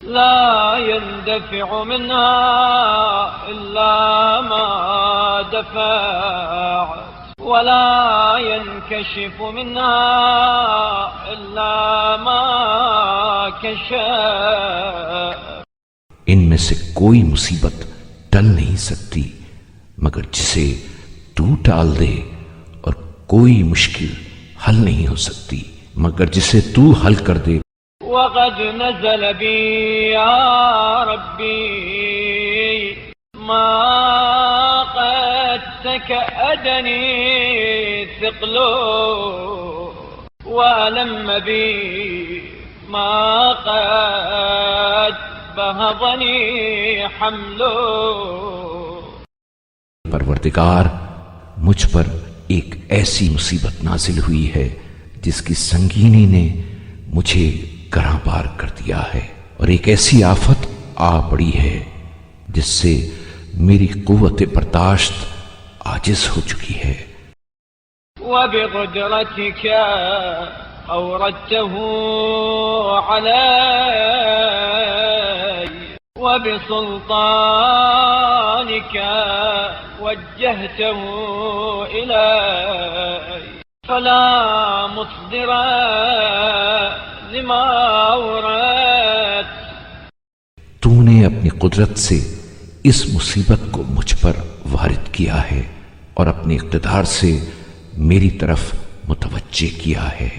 لا يندفع منها إلا ما دفع ولا ينكشف منها إلا ما كشف. ان میں سے کوئی مصیبت ٹل نہیں سکتی مگر جسے تو ٹال دے، اور کوئی مشکل حل نہیں ہو سکتی مگر جسے تو حل کر دے. وقد نزل بي يا ربي ما قد تكأدني ثقل وألم بي ما قد بهضني حمل. پروردگار، مجھ پر ایک ایسی مصیبت نازل ہوئی ہے جس کی سنگینی نے مجھے گراں بار کر دیا ہے، اور ایک ایسی آفت آ پڑی ہے جس سے میری قوت برداشت عاجز ہو چکی ہے. وبقدرتك أوردته علي وبسلطانك وجهته إلي فلا مصدر لما أوردت. تو نے اپنی قدرت سے اس مصیبت کو مجھ پر وارد کیا ہے اور اپنے اقتدار سے میری طرف متوجہ کیا ہے،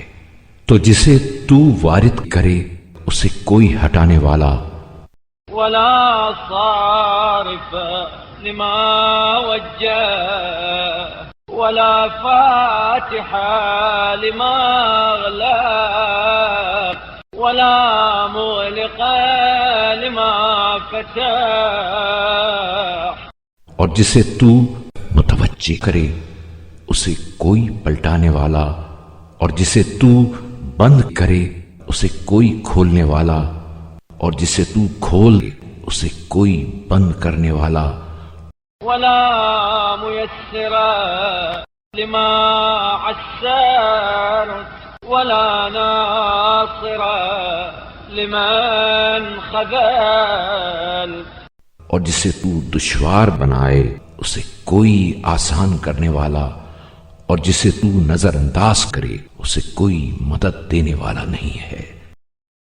تو جسے تو وارد کرے اسے کوئی ہٹانے والا ولا صارف لما وجه ولا فاتح لما غلق ولا مغلق لما فتح. اور جسے تو متوجہ کرے اسے کوئی پلٹانے والا، اور جسے تو بند کرے اسے کوئی کھولنے والا، اور جسے تو کھول اسے کوئی بند کرنے والا. ولا ميسر لما عسرت ولا ناصر لمن خذلت. اور جسے تو دشوار بنائے اسے کوئی آسان کرنے والا، اور جسے تو نظر انداز کرے اسے کوئی مدد دینے والا نہیں ہے.